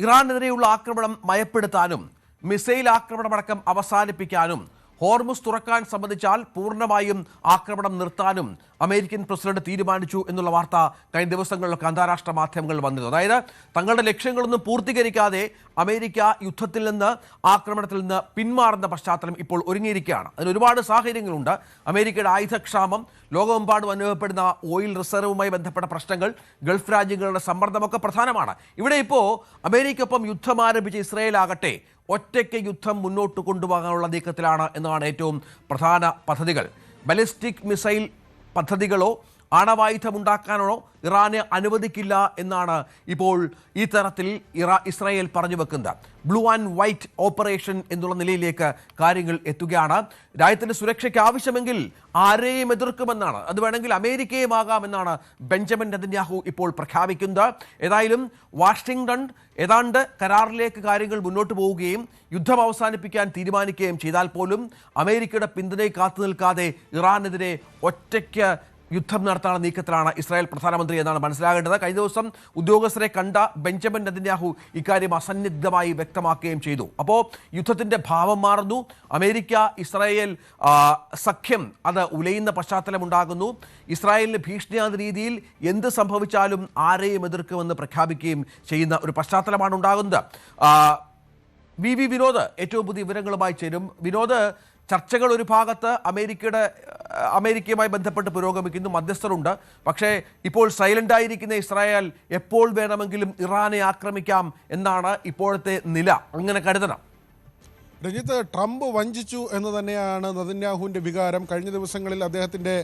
ഇറാനെതിരെയുള്ള ആക്രമണം മയപ്പെടുത്താനും missile ആക്രമണമടക്കം അവസാനിപ്പിക്കാനും Hormuz തുറക്കാൻ സംബന്ധിച്ചാൽ പൂർണ്ണമായും ആക്രമണം നിർത്താനും അമേരിക്കൻ പ്രസിഡന്റ് തീരുമാനിച്ചു എന്നുള്ള വാർത്ത കഴിഞ്ഞ ദിവസങ്ങളിലൊക്കെ അന്താരാഷ്ട്ര മാധ്യമങ്ങളിൽ വന്നിരുന്നു. അതായത് തങ്ങളുടെ ലക്ഷ്യങ്ങളൊന്നും പൂർത്തീകരിക്കാതെ അമേരിക്ക യുദ്ധത്തിൽ നിന്ന് ആക്രമണത്തിൽ നിന്ന് പിന്മാറുന്ന പശ്ചാത്തലം ഇപ്പോൾ ഒരുങ്ങിയിരിക്കുകയാണ്. അതിന് ഒരുപാട് സാഹചര്യങ്ങളുണ്ട്. അമേരിക്കയുടെ ആയുധക്ഷാമം, ലോകമെമ്പാടും അനുഭവപ്പെടുന്ന ഓയിൽ റിസർവുമായി ബന്ധപ്പെട്ട പ്രശ്നങ്ങൾ, ഗൾഫ് രാജ്യങ്ങളുടെ സമ്മർദ്ദമൊക്കെ പ്രധാനമാണ്. ഇവിടെ ഇപ്പോൾ അമേരിക്കയൊപ്പം യുദ്ധം ആരംഭിച്ച ഇസ്രായേൽ ആകട്ടെ ഒറ്റയ്ക്ക് യുദ്ധം മുന്നോട്ട് കൊണ്ടുപോകാനുള്ള നീക്കത്തിലാണ് എന്നതാണ് ഏറ്റവും പ്രധാന പദ്ധതികൾ. ബാലിസ്റ്റിക് മിസൈൽ പദ്ധതികളോ ആണവായുധമുണ്ടാക്കാനോ ഇറാനെ അനുവദിക്കില്ല എന്നാണ് ഇപ്പോൾ ഈ തരത്തിൽ ഇസ്രായേൽ പറഞ്ഞു വെക്കുന്നത്. ബ്ലൂ ആൻഡ് വൈറ്റ് ഓപ്പറേഷൻ എന്നുള്ള നിലയിലേക്ക് കാര്യങ്ങൾ എത്തുകയാണ്. രാജ്യത്തിൻ്റെ സുരക്ഷയ്ക്ക് ആവശ്യമെങ്കിൽ ആരെയും എതിർക്കുമെന്നാണ്, അത് വേണമെങ്കിൽ അമേരിക്കയും ആകാമെന്നാണ് ബെഞ്ചമിൻ നെതന്യാഹു ഇപ്പോൾ പ്രഖ്യാപിക്കുന്നത്. ഏതായാലും വാഷിംഗ്ടൺ ഏതാണ്ട് കരാറിലേക്ക് കാര്യങ്ങൾ മുന്നോട്ട് പോവുകയും യുദ്ധം അവസാനിപ്പിക്കാൻ തീരുമാനിക്കുകയും ചെയ്താൽ പോലും അമേരിക്കയുടെ പിന്തുണയെ കാത്തു നിൽക്കാതെ ഇറാനെതിരെ ഒറ്റയ്ക്ക് യുദ്ധം നടത്താനുള്ള നീക്കത്തിലാണ് ഇസ്രായേൽ പ്രധാനമന്ത്രി എന്നാണ് മനസ്സിലാകേണ്ടത്. കഴിഞ്ഞ ദിവസം ഉദ്യോഗസ്ഥരെ കണ്ട ബെഞ്ചമിൻ നെതന്യാഹു ഇക്കാര്യം അസന്നിഗ്ധമായി വ്യക്തമാക്കുകയും ചെയ്തു. അപ്പോൾ യുദ്ധത്തിൻ്റെ ഭാവം മാറുന്നു. അമേരിക്ക ഇസ്രായേൽ സഖ്യം അത് ഉലയുന്ന പശ്ചാത്തലമുണ്ടാകുന്നു. ഇസ്രായേലിന് ഭീഷണിയാകുന്ന രീതിയിൽ എന്ത് സംഭവിച്ചാലും ആരെയും എതിർക്കുമെന്ന് പ്രഖ്യാപിക്കുകയും ചെയ്യുന്ന ഒരു പശ്ചാത്തലമാണ് ഉണ്ടാകുന്നത്. വി വിനോദ് ഏറ്റവും പുതിയ വിവരങ്ങളുമായി ചേരും. വിനോദ്, ചർച്ചകൾ ഒരു ഭാഗത്ത് അമേരിക്കയുമായി ബന്ധപ്പെട്ട് പുരോഗമിക്കുന്നു, മധ്യസ്ഥരുണ്ട്. പക്ഷേ ഇപ്പോൾ സൈലന്റ് ആയിരിക്കുന്ന ഇസ്രായേൽ എപ്പോൾ വേണമെങ്കിലും ഇറാനെ ആക്രമിക്കാം എന്നാണ് ഇപ്പോഴത്തെ നില. അങ്ങനെ കരുതണം. രഞ്ജിത്ത്, ട്രംപ് വഞ്ചിച്ചു എന്ന് തന്നെയാണ് നെതന്യാഹുവിൻ്റെ വികാരം. കഴിഞ്ഞ ദിവസങ്ങളിൽ അദ്ദേഹത്തിൻ്റെ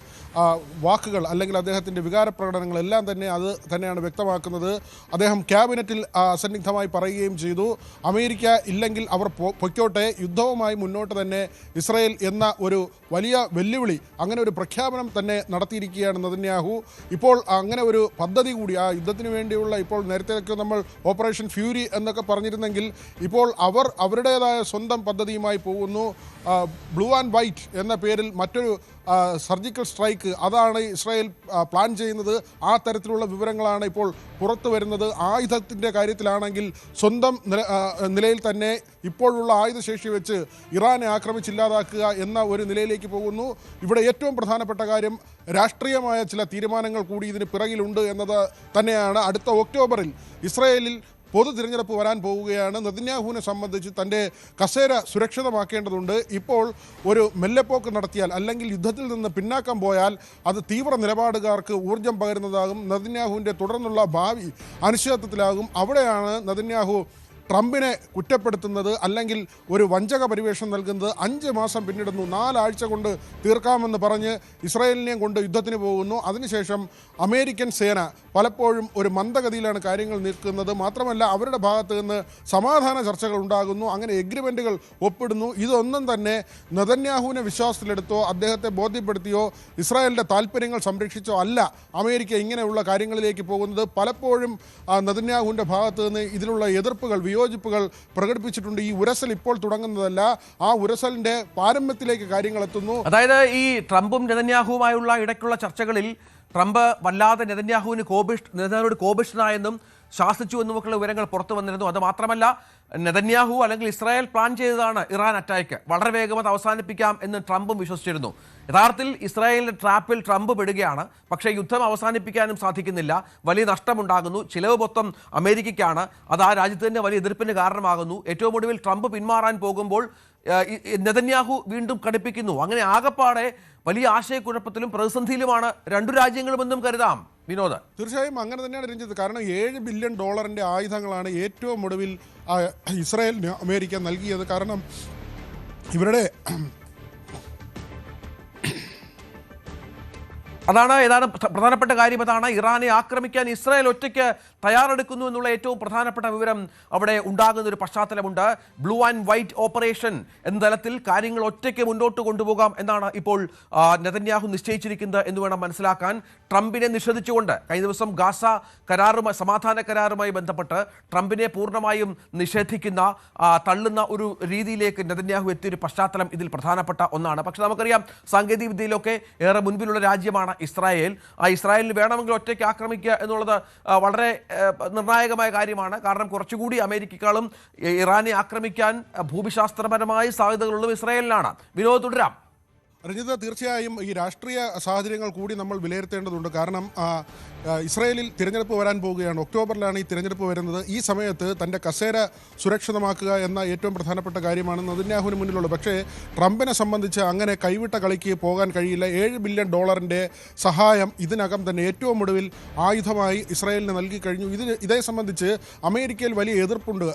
വാക്കുകൾ അല്ലെങ്കിൽ അദ്ദേഹത്തിൻ്റെ വികാര പ്രകടനങ്ങളെല്ലാം തന്നെ അത് തന്നെയാണ് വ്യക്തമാക്കുന്നത്. അദ്ദേഹം ക്യാബിനറ്റിൽ അസന്നിഗ്ധമായി പറയുകയും ചെയ്തു, അമേരിക്ക ഇല്ലെങ്കിൽ അവർ പൊയ്ക്കോട്ടെ, യുദ്ധവുമായി മുന്നോട്ട് തന്നെ ഇസ്രായേൽ എന്ന ഒരു വലിയ വെല്ലുവിളി, അങ്ങനെ ഒരു പ്രഖ്യാപനം തന്നെ നടത്തിയിരിക്കുകയാണ് നെതന്യാഹു. ഇപ്പോൾ അങ്ങനെ ഒരു പദ്ധതി കൂടി ആ യുദ്ധത്തിന് വേണ്ടിയുള്ള, ഇപ്പോൾ നേരത്തെ നമ്മൾ ഓപ്പറേഷൻ ഫ്യൂരി എന്നൊക്കെ പറഞ്ഞിരുന്നെങ്കിൽ ഇപ്പോൾ അവർ അവരുടേതായ സ്വന്തം പദ്ധതിയുമായി പോകുന്നു. ബ്ലൂ ആൻഡ് വൈറ്റ് എന്ന പേരിൽ മറ്റൊരു സർജിക്കൽ സ്ട്രൈക്ക്, അതാണ് ഇസ്രായേൽ പ്ലാൻ ചെയ്യുന്നത്. ആ തരത്തിലുള്ള വിവരങ്ങളാണ് ഇപ്പോൾ പുറത്തു വരുന്നത്. ആയുധത്തിൻ്റെ കാര്യത്തിലാണെങ്കിൽ സ്വന്തം നിലയിൽ തന്നെ ഇപ്പോഴുള്ള ആയുധശേഷി വെച്ച് ഇറാനെ ആക്രമിച്ചില്ലാതാക്കുക എന്ന ഒരു നിലയിലേക്ക് പോകുന്നു. ഇവിടെ ഏറ്റവും പ്രധാനപ്പെട്ട കാര്യം രാഷ്ട്രീയമായ ചില തീരുമാനങ്ങൾ കൂടി ഇതിന് പിറകിലുണ്ട് എന്നത് തന്നെയാണ്. അടുത്ത ഒക്ടോബറിൽ ഇസ്രായേലിൽ പൊതു തിരഞ്ഞെടുപ്പ് വരാൻ പോവുകയാണ്. നെതന്യാഹുവിനെ സംബന്ധിച്ച് തൻ്റെ കസേര സുരക്ഷിതമാക്കേണ്ടതുണ്ട്. ഇപ്പോൾ ഒരു മെല്ലെപ്പോക്ക് നടത്തിയാൽ അല്ലെങ്കിൽ യുദ്ധത്തിൽ നിന്ന് പിന്നാക്കം പോയാൽ അത് തീവ്ര നിലപാടുകാർക്ക് ഊർജം പകരുന്നതാകും. നെതന്യാഹുവിൻ്റെ തുടർന്നുള്ള ഭാവി അനിശ്ചിതത്വത്തിലാകും. അവിടെയാണ് നെതന്യാഹു ട്രംപിനെ കുറ്റപ്പെടുത്തുന്നത് അല്ലെങ്കിൽ ഒരു വഞ്ചക പരിവേഷം നൽകുന്നത്. 5 മാസം പിന്നിടുന്നു, 4 ആഴ്ച കൊണ്ട് തീർക്കാമെന്ന് പറഞ്ഞ് ഇസ്രായേലിനെയും കൊണ്ട് യുദ്ധത്തിന് പോകുന്നു. അതിനുശേഷം അമേരിക്കൻ സേന പലപ്പോഴും ഒരു മന്ദഗതിയിലാണ് കാര്യങ്ങൾ നിൽക്കുന്നത്. മാത്രമല്ല അവരുടെ ഭാഗത്ത് നിന്ന് സമാധാന ചർച്ചകൾ ഉണ്ടാകുന്നു, അങ്ങനെ എഗ്രിമെൻറ്റുകൾ ഒപ്പിടുന്നു. ഇതൊന്നും തന്നെ നെതന്യാഹുവിനെ വിശ്വാസത്തിലെടുത്തോ അദ്ദേഹത്തെ ബോധ്യപ്പെടുത്തിയോ ഇസ്രായേലിൻ്റെ താല്പര്യങ്ങൾ സംരക്ഷിച്ചോ അല്ല അമേരിക്ക ഇങ്ങനെയുള്ള കാര്യങ്ങളിലേക്ക് പോകുന്നത്. പലപ്പോഴും നെതന്യാഹുവിൻ്റെ ഭാഗത്ത് നിന്ന് ഇതിലുള്ള എതിർപ്പുകൾ, വിയോജിപ്പുകൾ പ്രകടിപ്പിച്ചിട്ടുണ്ട്. ഈ ഉരസൽ ഇപ്പോൾ തുടങ്ങുന്നതല്ല, ആ ഉരസലിന്റെ പാരമ്യത്തിലേക്ക് കാര്യങ്ങൾ എത്തുന്നു. അതായത് ഈ ട്രംപും നെതന്യാഹുവുമായുള്ള ഇടയ്ക്കുള്ള ചർച്ചകളിൽ ട്രംപ് വല്ലാതെ നെതന്യാഹുവിനോട് കോപിഷ്ഠനായെന്നും ശാസിച്ചു എന്നുമൊക്കെയുള്ള വിവരങ്ങൾ പുറത്തു വന്നിരുന്നു. അത് മാത്രമല്ല, നെതന്യാഹു അല്ലെങ്കിൽ ഇസ്രായേൽ പ്ലാൻ ചെയ്തതാണ് ഇറാൻ അറ്റാക്ക്, വളരെ വേഗം അത് അവസാനിപ്പിക്കാം എന്ന് ട്രംപും വിശ്വസിച്ചിരുന്നു. യഥാർത്ഥത്തിൽ ഇസ്രായേലിൻ്റെ ട്രാപ്പിൽ ട്രംപ് പെടുകയാണ്. പക്ഷേ യുദ്ധം അവസാനിപ്പിക്കാനും സാധിക്കുന്നില്ല, വലിയ നഷ്ടമുണ്ടാകുന്നു, ചിലവ് മൊത്തം അമേരിക്കയ്ക്കാണ്. അത് ആ രാജ്യത്തിൻ്റെ വലിയ എതിർപ്പിന് കാരണമാകുന്നു. ഏറ്റവും ഒടുവിൽ ട്രംപ് പിന്മാറാൻ പോകുമ്പോൾ നെതന്യാഹു വീണ്ടും കടുപ്പിക്കുന്നു. അങ്ങനെ ആകപ്പാടെ വലിയ ആശയക്കുഴപ്പത്തിലും പ്രതിസന്ധിയിലുമാണ് രണ്ടു രാജ്യങ്ങളുമെന്നും കരുതാം. വിനോദ്, തീർച്ചയായും അങ്ങനെ തന്നെയാണ് രഞ്ജിത്ത്. കാരണം $7 ബില്യൺ ആയുധങ്ങളാണ് ഏറ്റവും ഒടുവിൽ ഇസ്രായേലിന് അമേരിക്ക നൽകിയത്. കാരണം ഇവരുടെ അതാണ് ഏതാണ് പ്രധാനപ്പെട്ട കാര്യം. അതാണ് ഇറാനെ ആക്രമിക്കാൻ ഇസ്രായേൽ ഒറ്റയ്ക്ക് തയ്യാറെടുക്കുന്നു എന്നുള്ള ഏറ്റവും പ്രധാനപ്പെട്ട വിവരം അവിടെ ഉണ്ടാകുന്ന ഒരു പശ്ചാത്തലമുണ്ട്. ബ്ലൂ ആൻഡ് വൈറ്റ് ഓപ്പറേഷൻ എന്ന തലത്തിൽ കാര്യങ്ങൾ ഒറ്റയ്ക്ക് മുന്നോട്ട് കൊണ്ടുപോകാം എന്നാണ് ഇപ്പോൾ നെതന്യാഹു നിശ്ചയിച്ചിരിക്കുന്നത് എന്ന് വേണം മനസ്സിലാക്കാൻ. ട്രംപിനെ നിഷേധിച്ചുകൊണ്ട് കഴിഞ്ഞ ദിവസം ഗാസ സമാധാന കരാറുമായി ബന്ധപ്പെട്ട് ട്രംപിനെ പൂർണ്ണമായും നിഷേധിക്കുന്ന തള്ളുന്ന ഒരു രീതിയിലേക്ക് നെതന്യാഹു എത്തിയൊരു പശ്ചാത്തലം ഇതിൽ പ്രധാനപ്പെട്ട ഒന്നാണ്. പക്ഷെ നമുക്കറിയാം, സാങ്കേതിക വിദ്യയിലൊക്കെ ഏറെ മുൻപിലുള്ള രാജ്യമാണ് ഇസ്രായേൽ. ആ ഇസ്രായേലിന് വേണമെങ്കിൽ ഒറ്റയ്ക്ക് ആക്രമിക്കുക എന്നുള്ളത് വളരെ നിർണായകമായ കാര്യമാണ്. കാരണം കുറച്ചുകൂടി അമേരിക്കക്കാളും ഇറാനെ ആക്രമിക്കാൻ ഭൂമിശാസ്ത്രപരമായ സാധ്യതകളുള്ളതും ഇസ്രായേലിനാണ്. വിനോദ്, തുടരാം. രഞ്ജിത്ത്, തീർച്ചയായും ഈ രാഷ്ട്രീയ സാഹചര്യങ്ങൾ കൂടി നമ്മൾ വിലയിരുത്തേണ്ടതുണ്ട്. കാരണം ഇസ്രായേലിൽ തിരഞ്ഞെടുപ്പ് വരാൻ പോവുകയാണ്. ഒക്ടോബറിലാണ് ഈ തിരഞ്ഞെടുപ്പ് വരുന്നത്. ഈ സമയത്ത് തൻ്റെ കസേര സുരക്ഷിതമാക്കുക എന്ന ഏറ്റവും പ്രധാനപ്പെട്ട കാര്യമാണ് നെതന്യാഹുവിന് മുന്നിലുള്ളത്. പക്ഷേ ട്രംപിനെ സംബന്ധിച്ച് അങ്ങനെ കൈവിട്ട കളിക്ക് പോകാൻ കഴിയില്ല. $7 ബില്യൺ സഹായം ഇതിനകം തന്നെ ഏറ്റവും ഒടുവിൽ ആയുധമായി ഇസ്രായേലിന് നൽകി കഴിഞ്ഞു. ഇതേ സംബന്ധിച്ച് അമേരിക്കയിൽ വലിയ എതിർപ്പുണ്ട്.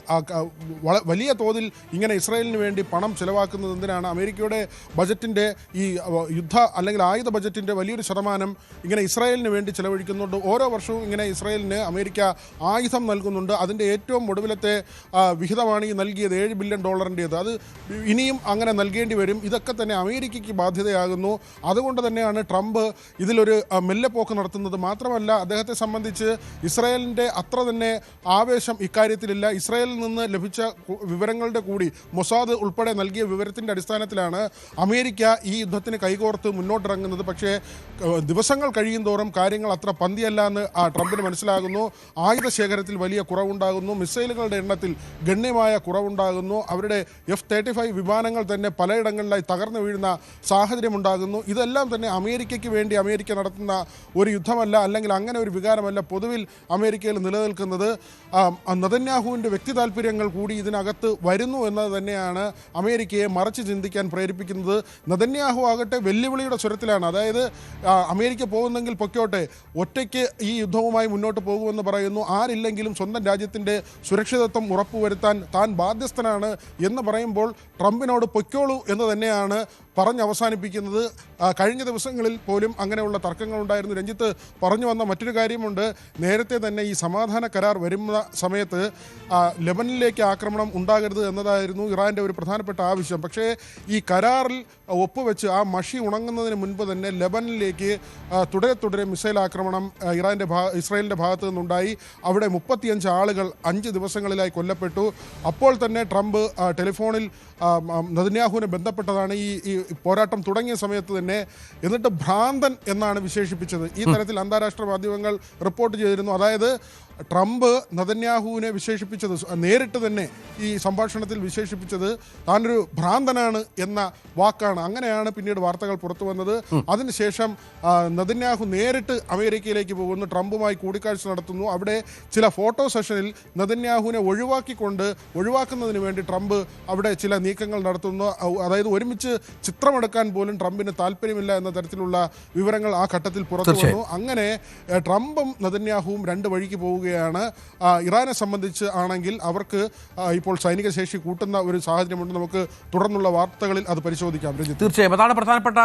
വലിയ തോതിൽ ഇങ്ങനെ ഇസ്രായേലിന് വേണ്ടി പണം ചെലവാക്കുന്നത് എന്തിനാണ്? അമേരിക്കയുടെ ബജറ്റിൻ്റെ ഈ യുദ്ധ അല്ലെങ്കിൽ ആയുധ ബജറ്റിൻ്റെ വലിയൊരു ശതമാനം ഇങ്ങനെ ഇസ്രായേലിന് വേണ്ടി ചെലവഴിക്കുന്നുണ്ട്. ഓരോ വർഷവും ഇങ്ങനെ ഇസ്രായേലിന് അമേരിക്ക ആയുധം നൽകുന്നുണ്ട്. അതിൻ്റെ ഏറ്റവും ഒടുവിലത്തെ വിഹിതമാണ് ഈ നൽകിയത് $7 ബില്യൺ. അത് ഇനിയും അങ്ങനെ നൽകേണ്ടി വരും. ഇതൊക്കെ തന്നെ അമേരിക്കയ്ക്ക് ബാധ്യതയാകുന്നു. അതുകൊണ്ട് തന്നെയാണ് ട്രംപ് ഇതിലൊരു മെല്ലെപ്പോക്ക് നടത്തുന്നത്. മാത്രമല്ല, അദ്ദേഹത്തെ സംബന്ധിച്ച് ഇസ്രായേലിൻ്റെ അത്ര തന്നെ ആവേശം ഇക്കാര്യത്തിലില്ല. ഇസ്രായേലിൽ നിന്ന് ലഭിച്ച വിവരങ്ങളുടെ കൂടി മൊസാദ് ഉൾപ്പെടെ നൽകിയ വിവരത്തിൻ്റെ അടിസ്ഥാനത്തിലാണ് അമേരിക്ക ഈ യുദ്ധത്തിന് കൈകോർത്ത് മുന്നോട്ടിറങ്ങുന്നത്. പക്ഷേ ദിവസങ്ങൾ കഴിയും തോറും കാര്യങ്ങൾ അത്ര പന്തിയല്ല എന്ന് ട്രംപിന് മനസ്സിലാകുന്നു. ആയുധ ശേഖരത്തിൽ വലിയ കുറവുണ്ടാകുന്നു. മിസൈലുകളുടെ എണ്ണത്തിൽ ഗണ്യമായ കുറവുണ്ടാകുന്നു. അവരുടെ F-35 വിമാനങ്ങൾ തന്നെ പലയിടങ്ങളിലായി തകർന്നു വീഴുന്ന സാഹചര്യമുണ്ടാകുന്നു. ഇതെല്ലാം തന്നെ അമേരിക്കയ്ക്ക് വേണ്ടി അമേരിക്ക നടത്തുന്ന ഒരു യുദ്ധമല്ല, അല്ലെങ്കിൽ അങ്ങനെ ഒരു വികാരമല്ല പൊതുവിൽ അമേരിക്കയിൽ നിലനിൽക്കുന്നത്. നെതന്യാഹുവിൻ്റെ വ്യക്തി താല്പര്യങ്ങൾ കൂടി ഇതിനകത്ത് വരുന്നു എന്നത് തന്നെയാണ് അമേരിക്കയെ മറച്ച് ചിന്തിക്കാൻ പ്രേരിപ്പിക്കുന്നത്. നെതന്യാഹു ആകട്ടെ വെല്ലുവിളിയുടെ സ്വരത്തിലാണ്. അതായത് അമേരിക്ക പോകുന്നെങ്കിൽ പൊക്കോട്ടെ, ഒറ്റയ്ക്ക് ഈ യുദ്ധവുമായി മുന്നോട്ട് പോകുമെന്ന് പറയുന്നു. ആരില്ലെങ്കിലും സ്വന്തം രാജ്യത്തിൻ്റെ സുരക്ഷിതത്വം ഉറപ്പുവരുത്താൻ താൻ ബാധ്യസ്ഥനാണ് എന്ന് പറയുമ്പോൾ ട്രംപിനോട് പൊയ്ക്കോളൂ എന്ന് തന്നെയാണ് പറഞ്ഞവസാനിപ്പിക്കുന്നത്. കഴിഞ്ഞ ദിവസങ്ങളിൽ പോലും അങ്ങനെയുള്ള തർക്കങ്ങളുണ്ടായിരുന്നു. രഞ്ജിത്ത് പറഞ്ഞു വന്ന മറ്റൊരു കാര്യമുണ്ട്. നേരത്തെ തന്നെ ഈ സമാധാന കരാർ വരുന്ന സമയത്ത് ലെബനനിലേക്ക് ആക്രമണം ഉണ്ടാകരുത് എന്നതായിരുന്നു ഇറാൻ്റെ ഒരു പ്രധാനപ്പെട്ട ആവശ്യം. പക്ഷേ ഈ കരാറിൽ ഒപ്പുവെച്ച് ആ മഷി ഉണങ്ങുന്നതിന് മുൻപ് തന്നെ ലെബനനിലേക്ക് തുടരെ മിസൈൽ ആക്രമണം ഇസ്രായേലിൻ്റെ ഭാഗത്തു നിന്നുണ്ടായി. അവിടെ 35 ആളുകൾ 5 ദിവസങ്ങളിലായി കൊല്ലപ്പെട്ടു. അപ്പോൾ തന്നെ ട്രംപ് ടെലിഫോണിൽ നെതന്യാഹുവിനെ ബന്ധപ്പെട്ടതാണ് ഈ പോരാട്ടം തുടങ്ങിയ സമയത്ത് തന്നെ. എന്നിട്ട് ഭ്രാന്തൻ എന്നാണ് വിശേഷിപ്പിച്ചത്. ഈ തരത്തിൽ അന്താരാഷ്ട്ര മാധ്യമങ്ങൾ റിപ്പോർട്ട് ചെയ്തിരുന്നു. അതായത് ട്രംപ് നെതന്യാഹുവിനെ വിശേഷിപ്പിച്ചത്, നേരിട്ട് തന്നെ ഈ സംഭാഷണത്തിൽ വിശേഷിപ്പിച്ചത് താനൊരു ഭ്രാന്തനാണ് എന്ന വാക്കാണ്. അങ്ങനെയാണ് പിന്നീട് വാർത്തകൾ പുറത്തു വന്നത്. അതിനുശേഷം നെതന്യാഹു നേരിട്ട് അമേരിക്കയിലേക്ക് പോകുന്നു, ട്രംപുമായി കൂടിക്കാഴ്ച നടത്തുന്നു. അവിടെ ചില ഫോട്ടോ സെഷനിൽ നെതന്യാഹുവിനെ ഒഴിവാക്കുന്നതിന് വേണ്ടി ട്രംപ് അവിടെ ചില നീക്കങ്ങൾ നടത്തുന്നു. അതായത് ഒരുമിച്ച് ചിത്രമെടുക്കാൻ പോലും ട്രംപിന് താല്പര്യമില്ല എന്ന തരത്തിലുള്ള വിവരങ്ങൾ ആ ഘട്ടത്തിൽ പുറത്തു വന്നു. അങ്ങനെ ട്രംപും നെതന്യാഹുവും രണ്ട് വഴിക്ക് പോവുകയാണ്. ഇറാനെ സംബന്ധിച്ച് ആണെങ്കിൽ അവർക്ക് ഇപ്പോൾ സൈനിക ശേഷി കൂട്ടുന്ന ഒരു സാഹചര്യമുണ്ട്. നമുക്ക് തുടർന്നുള്ള വാർത്തകളിൽ അത് പരിശോധിക്കാം. തീർച്ചയായും അതാണ് പ്രധാനപ്പെട്ട